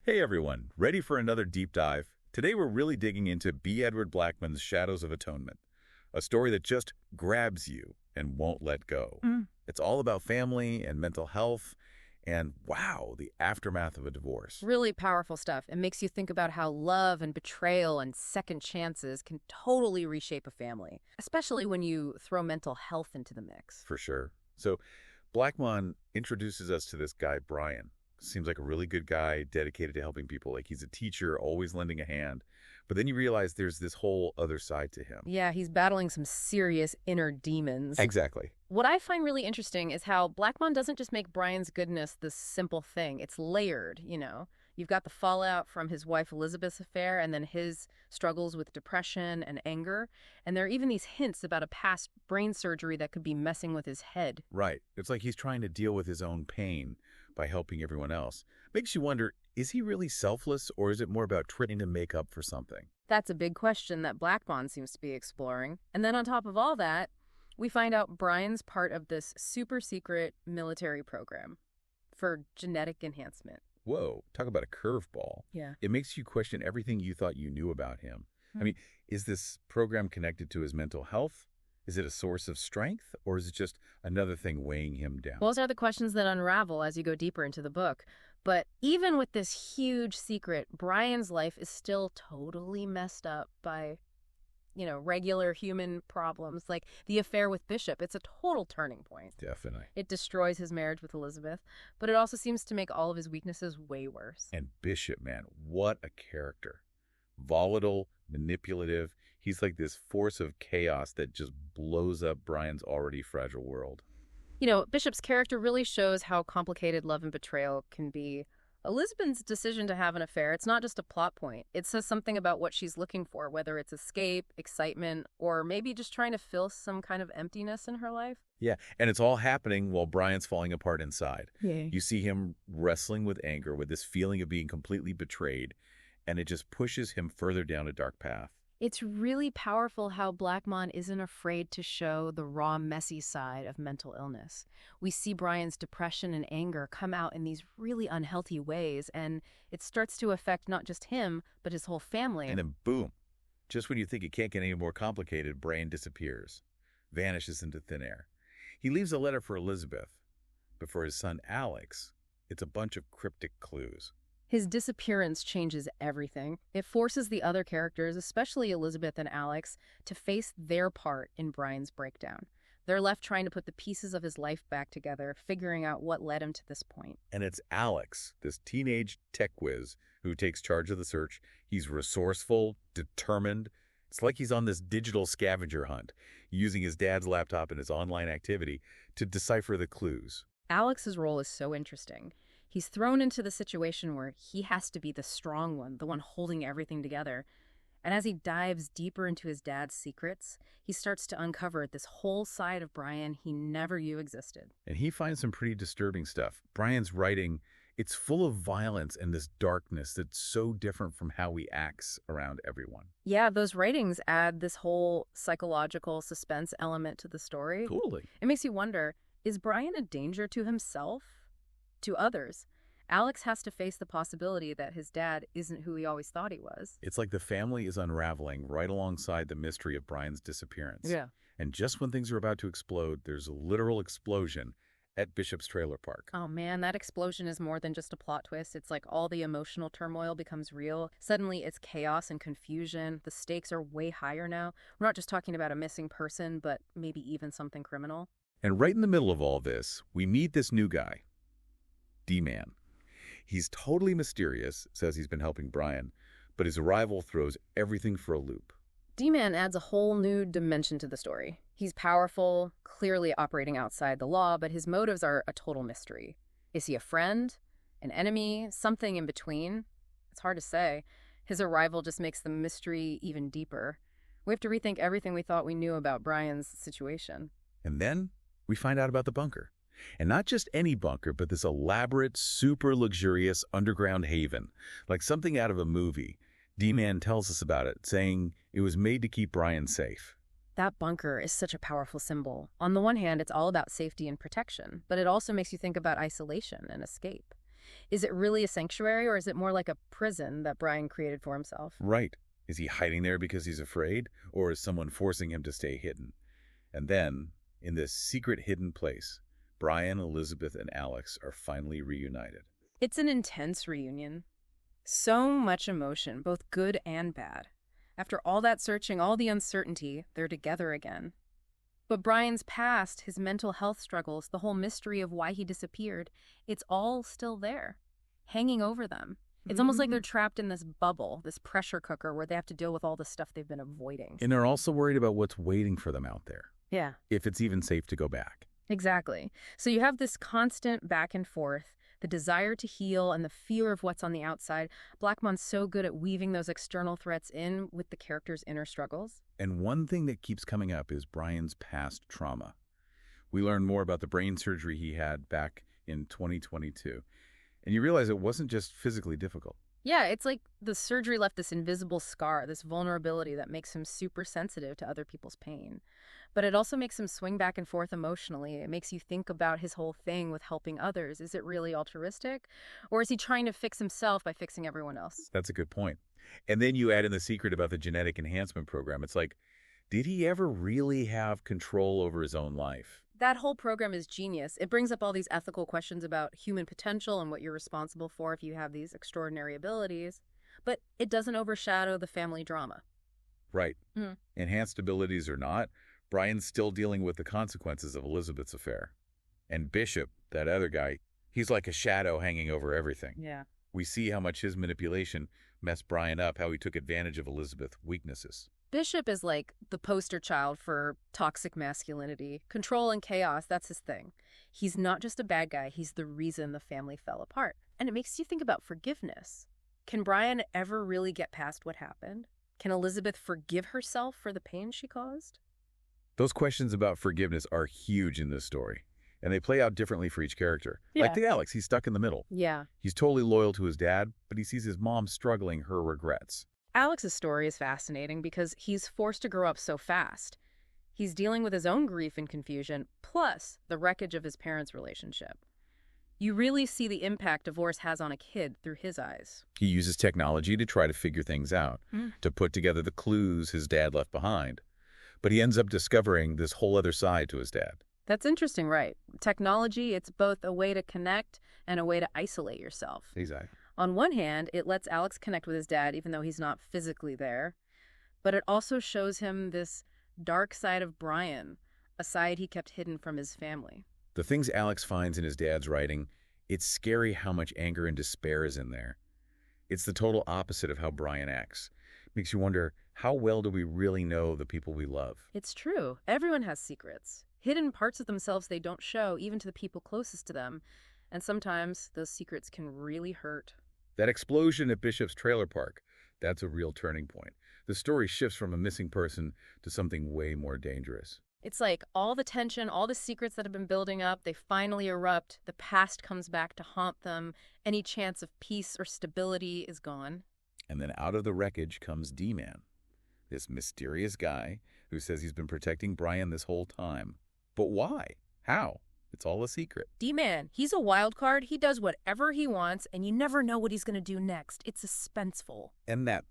Hey everyone, ready for another deep dive? Today we're really digging into B. Edward Blackman's Shadows of Atonement, a story that just grabs you and won't let go. It's all about family and mental health and, wow, the aftermath of a divorce. Really powerful stuff. It makes you think about how love and betrayal and second chances can totally reshape a family, especially when you throw mental health into the mix. For sure. So Blackman introduces us to this guy, Brian. Seems like a really good guy, dedicated to helping people. Like he's a teacher, always lending a hand. But then you realize there's this whole other side to him. Yeah, he's battling some serious inner demons. Exactly. What I find really interesting is how Blackman doesn't just make Brian's goodness this simple thing. It's layered, you know. You've got the fallout from his wife Elizabeth's affair and then his struggles with depression and anger. And there are even these hints about a past brain surgery that could be messing with his head. Right. It's like he's trying to deal with his own pain by helping everyone else. Makes you wonder, is he really selfless or is it more about trying to make up for something? That's a big question that Blackman seems to be exploring. And then on top of all that, we find out Brian's part of this super secret military program for genetic enhancement. Whoa, talk about a curveball. Yeah. It makes you question everything you thought you knew about him. I mean, is this program connected to his mental health? Is it a source of strength, or is it just another thing weighing him down? Those are the questions that unravel as you go deeper into the book. But even with this huge secret, Brian's life is still totally messed up by, regular human problems, like the affair with Bishop. It's a total turning point. Definitely. It destroys his marriage with Elizabeth, but it also seems to make all of his weaknesses way worse. And Bishop, man, what a character. Volatile, manipulative. He's like this force of chaos that just blows up Brian's already fragile world. Bishop's character really shows how complicated love and betrayal can be. Elizabeth's decision to have an affair, it's not just a plot point. It says something about what she's looking for, whether it's escape, excitement, or maybe just trying to fill some kind of emptiness in her life. Yeah, and it's all happening while Brian's falling apart inside. Yeah. You see him wrestling with anger, with this feeling of being completely betrayed, and it just pushes him further down a dark path. It's really powerful how Blackman isn't afraid to show the raw, messy side of mental illness. We see Brian's depression and anger come out in these really unhealthy ways, and it starts to affect not just him, but his whole family. And then boom, just when you think it can't get any more complicated, Brian disappears, vanishes into thin air. He leaves a letter for Elizabeth, but for his son Alex, it's a bunch of cryptic clues. His disappearance changes everything. It forces the other characters, especially Elizabeth and Alex, to face their part in Brian's breakdown. They're left trying to put the pieces of his life back together, figuring out what led him to this point. And it's Alex, this teenage tech whiz, who takes charge of the search. He's resourceful, determined. It's like he's on this digital scavenger hunt, using his dad's laptop and his online activity to decipher the clues. Alex's role is so interesting. He's thrown into the situation where he has to be the strong one, the one holding everything together. And as he dives deeper into his dad's secrets, he starts to uncover this whole side of Brian he never knew existed. And he finds some pretty disturbing stuff. Brian's writing, it's full of violence and this darkness that's so different from how he acts around everyone. Yeah, those writings add this whole psychological suspense element to the story. Totally. It makes you wonder, is Brian a danger to himself? To others? Alex has to face the possibility that his dad isn't who he always thought he was. It's like the family is unraveling right alongside the mystery of Brian's disappearance. Yeah. And just when things are about to explode, there's a literal explosion at Bishop's trailer park. Oh man, that explosion is more than just a plot twist. It's like all the emotional turmoil becomes real. Suddenly it's chaos and confusion. The stakes are way higher now. We're not just talking about a missing person, but maybe even something criminal. And right in the middle of all this, we meet this new guy, D-Man. He's totally mysterious, says he's been helping Brian, but his arrival throws everything for a loop. D-Man adds a whole new dimension to the story. He's powerful, clearly operating outside the law, but his motives are a total mystery. Is he a friend, an enemy, something in between? It's hard to say. His arrival just makes the mystery even deeper. We have to rethink everything we thought we knew about Brian's situation. And then we find out about the bunker. And not just any bunker, but this elaborate, super luxurious underground haven, like something out of a movie. D-Man tells us about it, saying it was made to keep Brian safe. That bunker is such a powerful symbol. On the one hand, it's all about safety and protection, but it also makes you think about isolation and escape. Is it really a sanctuary, or is it more like a prison that Brian created for himself? Right. Is he hiding there because he's afraid, or is someone forcing him to stay hidden? And then, in this secret hidden place, Brian, Elizabeth, and Alex are finally reunited. It's an intense reunion. So much emotion, both good and bad. After all that searching, all the uncertainty, they're together again. But Brian's past, his mental health struggles, the whole mystery of why he disappeared, it's all still there, hanging over them. It's almost like they're trapped in this bubble, this pressure cooker where they have to deal with all the stuff they've been avoiding. And they're also worried about what's waiting for them out there. Yeah. If it's even safe to go back. Exactly. So you have this constant back and forth, the desire to heal and the fear of what's on the outside. Blackmon's so good at weaving those external threats in with the character's inner struggles. And one thing that keeps coming up is Brian's past trauma. We learn more about the brain surgery he had back in 2022. And you realize it wasn't just physically difficult. Yeah, it's like the surgery left this invisible scar, this vulnerability that makes him super sensitive to other people's pain. But it also makes him swing back and forth emotionally. It makes you think about his whole thing with helping others. Is it really altruistic? Or is he trying to fix himself by fixing everyone else? That's a good point. And then you add in the secret about the genetic enhancement program. It's like, did he ever really have control over his own life? That whole program is genius. It brings up all these ethical questions about human potential and what you're responsible for if you have these extraordinary abilities. But it doesn't overshadow the family drama. Right. Enhanced abilities or not, Brian's still dealing with the consequences of Elizabeth's affair. And Bishop, that other guy, he's like a shadow hanging over everything. Yeah. We see how much his manipulation messed Brian up, how he took advantage of Elizabeth's weaknesses. Bishop is like the poster child for toxic masculinity. Control and chaos, that's his thing. He's not just a bad guy, he's the reason the family fell apart. And it makes you think about forgiveness. Can Brian ever really get past what happened? Can Elizabeth forgive herself for the pain she caused? Those questions about forgiveness are huge in this story, and they play out differently for each character. Like the Alex, he's stuck in the middle. Yeah. He's totally loyal to his dad, but he sees his mom struggling her regrets. Alex's story is fascinating because he's forced to grow up so fast. He's dealing with his own grief and confusion, plus the wreckage of his parents' relationship. You really see the impact divorce has on a kid through his eyes. He uses technology to try to figure things out, to put together the clues his dad left behind. But he ends up discovering this whole other side to his dad. That's interesting, right? Technology, it's both a way to connect and a way to isolate yourself. Exactly. On one hand, it lets Alex connect with his dad even though he's not physically there. But it also shows him this dark side of Brian, a side he kept hidden from his family. The things Alex finds in his dad's writing, it's scary how much anger and despair is in there. It's the total opposite of how Brian acts. Makes you wonder, how well do we really know the people we love? It's true. Everyone has secrets. Hidden parts of themselves they don't show, even to the people closest to them. And sometimes those secrets can really hurt. That explosion at Bishop's trailer park, that's a real turning point. The story shifts from a missing person to something way more dangerous. It's like all the tension, all the secrets that have been building up, they finally erupt. The past comes back to haunt them. Any chance of peace or stability is gone. And then out of the wreckage comes D-Man, this mysterious guy who says he's been protecting Brian this whole time. But why? How? It's all a secret. D-Man, he's a wild card. He does whatever he wants, and you never know what he's going to do next. It's suspenseful. And that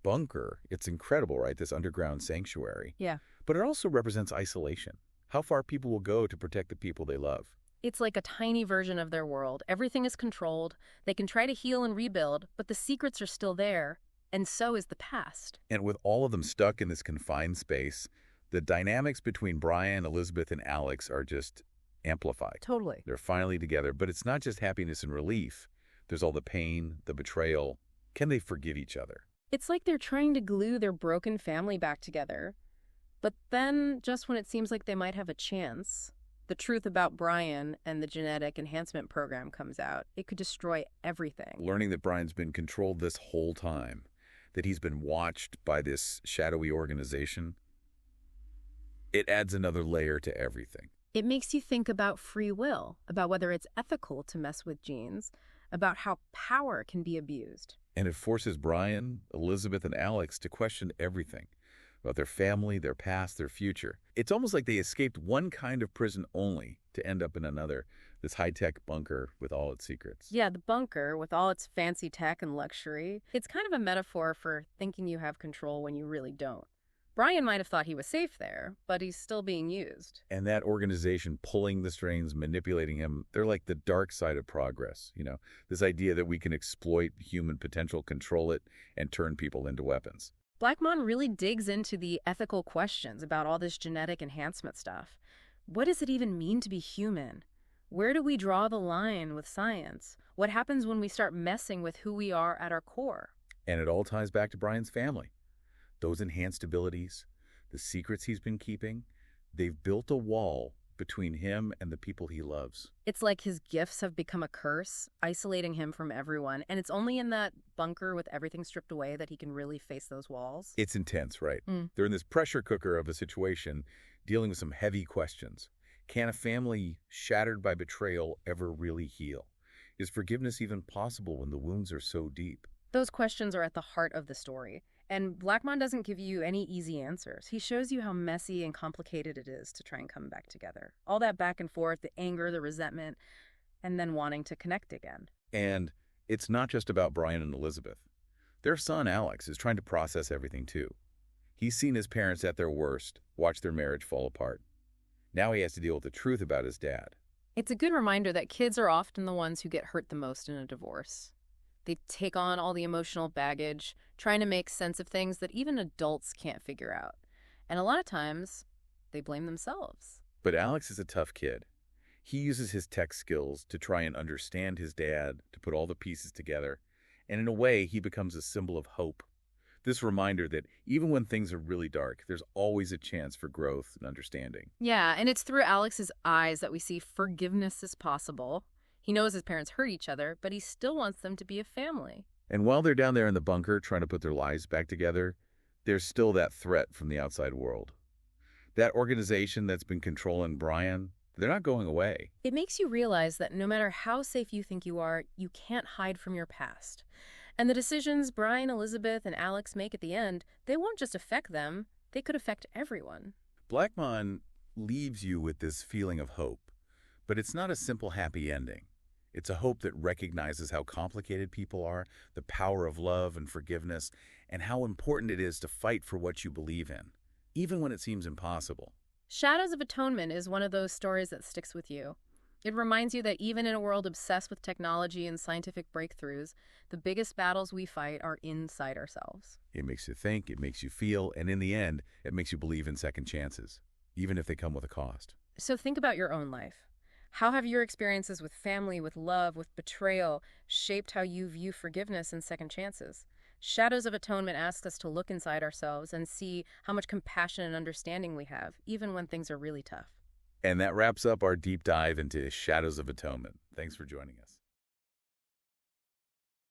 bunker, it's incredible, right? This underground sanctuary. Yeah. But it also represents isolation. How far people will go to protect the people they love. It's like a tiny version of their world. Everything is controlled. They can try to heal and rebuild, but the secrets are still there, and so is the past. And with all of them stuck in this confined space, the dynamics between Brian, Elizabeth, and Alex are just amplified. Totally. They're finally together, but it's not just happiness and relief. There's all the pain, the betrayal. Can they forgive each other? It's like they're trying to glue their broken family back together. But then, just when it seems like they might have a chance, the truth about Brian and the genetic enhancement program comes out. It could destroy everything. Learning that Brian's been controlled this whole time, that he's been watched by this shadowy organization, it adds another layer to everything. It makes you think about free will, about whether it's ethical to mess with genes, about how power can be abused. And it forces Brian, Elizabeth, and Alex to question everything. about their family, their past, their future. It's almost like they escaped one kind of prison only to end up in another, this high-tech bunker with all its secrets. Yeah, the bunker with all its fancy tech and luxury. It's kind of a metaphor for thinking you have control when you really don't. Brian might have thought he was safe there, but he's still being used. And that organization pulling the strings, manipulating him, they're like the dark side of progress, this idea that we can exploit human potential, control it, and turn people into weapons. Blackmon really digs into the ethical questions about all this genetic enhancement stuff. What does it even mean to be human? Where do we draw the line with science? What happens when we start messing with who we are at our core? And it all ties back to Brian's family. Those enhanced abilities, the secrets he's been keeping, they've built a wall between him and the people he loves. It's like his gifts have become a curse, isolating him from everyone, and it's only in that bunker with everything stripped away that he can really face those walls. It's intense, right? They're in this pressure cooker of a situation, dealing with some heavy questions. Can a family shattered by betrayal ever really heal? Is forgiveness even possible when the wounds are so deep? Those questions are at the heart of the story. And Blackmon doesn't give you any easy answers. He shows you how messy and complicated it is to try and come back together. All that back and forth, the anger, the resentment, and then wanting to connect again. And it's not just about Brian and Elizabeth. Their son, Alex, is trying to process everything too. He's seen his parents at their worst, watched their marriage fall apart. Now he has to deal with the truth about his dad. It's a good reminder that kids are often the ones who get hurt the most in a divorce. They take on all the emotional baggage, trying to make sense of things that even adults can't figure out. And a lot of times, they blame themselves. But Alex is a tough kid. He uses his tech skills to try and understand his dad, to put all the pieces together. And in a way, he becomes a symbol of hope. This reminder that even when things are really dark, there's always a chance for growth and understanding. Yeah, and it's through Alex's eyes that we see forgiveness is possible. He knows his parents hurt each other, but he still wants them to be a family. And while they're down there in the bunker trying to put their lives back together, there's still that threat from the outside world. That organization that's been controlling Brian, they're not going away. It makes you realize that no matter how safe you think you are, you can't hide from your past. And the decisions Brian, Elizabeth, and Alex make at the end, they won't just affect them, they could affect everyone. Blackmon leaves you with this feeling of hope, but it's not a simple happy ending. It's a hope that recognizes how complicated people are, the power of love and forgiveness, and how important it is to fight for what you believe in, even when it seems impossible. Shadows of Atonement is one of those stories that sticks with you. It reminds you that even in a world obsessed with technology and scientific breakthroughs, the biggest battles we fight are inside ourselves. It makes you think, it makes you feel, and in the end, it makes you believe in second chances, even if they come with a cost. So think about your own life. How have your experiences with family, with love, with betrayal shaped how you view forgiveness and second chances? Shadows of Atonement asks us to look inside ourselves and see how much compassion and understanding we have, even when things are really tough. And that wraps up our deep dive into Shadows of Atonement. Thanks for joining us.